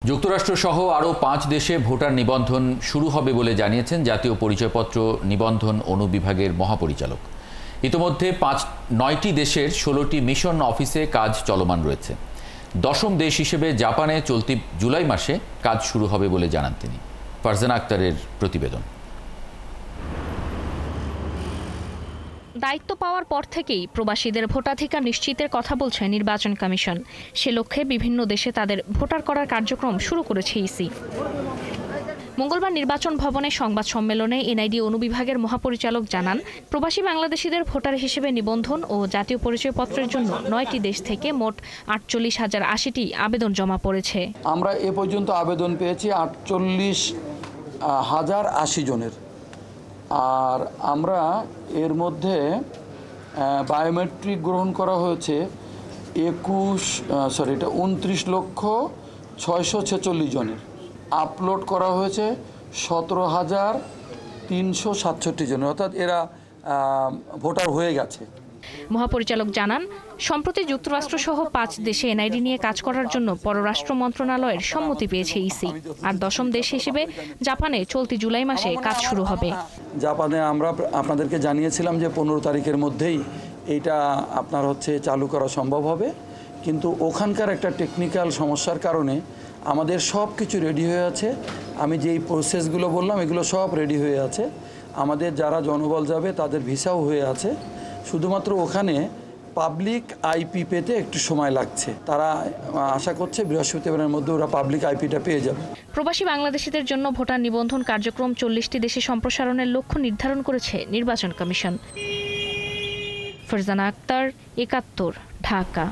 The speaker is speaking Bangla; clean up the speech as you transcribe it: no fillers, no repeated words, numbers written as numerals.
যুক্তরাষ্ট্রসহ আরও 5 দেশে ভোটার নিবন্ধন শুরু হবে বলে জানিয়েছেন জাতীয় পরিচয়পত্র নিবন্ধন অনুবিভাগের মহাপরিচালক। ইতোমধ্যে 9টি দেশের 16টি মিশন অফিসে কাজ চলমান রয়েছে। 10ম দেশ হিসেবে জাপানে চলতি জুলাই মাসে কাজ শুরু হবে বলে জানান তিনি। ফারজানা আক্তারের প্রতিবেদন। দায়িত্ব পাওয়ার পর থেকেই প্রবাসীদের ভোটাধিকার নিশ্চিতের কথা বলছে নির্বাচন কমিশন। সে লক্ষ্যে বিভিন্ন দেশে তাদের ভোটার করার কার্যক্রম শুরু করেছে ইসি। মঙ্গলবার নির্বাচন ভবনে সংবাদ সম্মেলনে এনআইডি অনুবিভাগের মহাপরিচালক জানান, প্রবাসী বাংলাদেশিদের ভোটার হিসেবে নিবন্ধন ও জাতীয় পরিচয়পত্রের জন্য 9টি দেশ থেকে মোট 48,080টি আবেদন জমা পড়েছে। আমরা এ পর্যন্ত আবেদন পেয়েছি 48,080 জনের। আর আমরা এর মধ্যে বায়োমেট্রিক গ্রহণ করা হয়েছে 29,646,646 জনের। আপলোড করা হয়েছে 17,367 জনের, অর্থাৎ এরা ভোটার হয়ে গেছে। মহাপরিচালক জানান, সম্প্রতি যুক্তরাষ্ট্রসহ 5 দেশে এনআইডি নিয়ে কাজ করার জন্য পররাষ্ট্র মন্ত্রণালয়ের সম্মতি পেয়েছে ইসি। আর 10ম দেশ হিসেবে জাপানে চলতি জুলাই মাসে কাজ শুরু হবে। জাপানে আমরা আপনাদেরকে জানিয়েছিলাম যে 15 তারিখের মধ্যেই এইটা আপনার চালু করা সম্ভব হবে, কিন্তু ওখানকার একটা টেকনিক্যাল সমস্যার কারণে আমাদের সব কিছু রেডি হয়ে আছে। আমি যেই প্রসেসগুলো বললাম এগুলো সব রেডি হয়ে আছে। আমাদের যারা জনবল যাবে তাদের ভিসাও হয়ে আছে। শুধুমাত্র ওখানে পাবলিক আইপি পেতে একটু সময় লাগছে। তারা আশা করছে বৃহস্পতিবারের মধ্যে ওরা পাবলিক আইপিটা পেয়ে যাবে। প্রবাসী বাংলাদেশিদের জন্য ভোটার নিবন্ধন কার্যক্রম 40টি দেশে সম্প্রসারণের লক্ষ্য নির্ধারণ করেছে নির্বাচন কমিশন। ফারজানা আক্তার, 71, ঢাকা।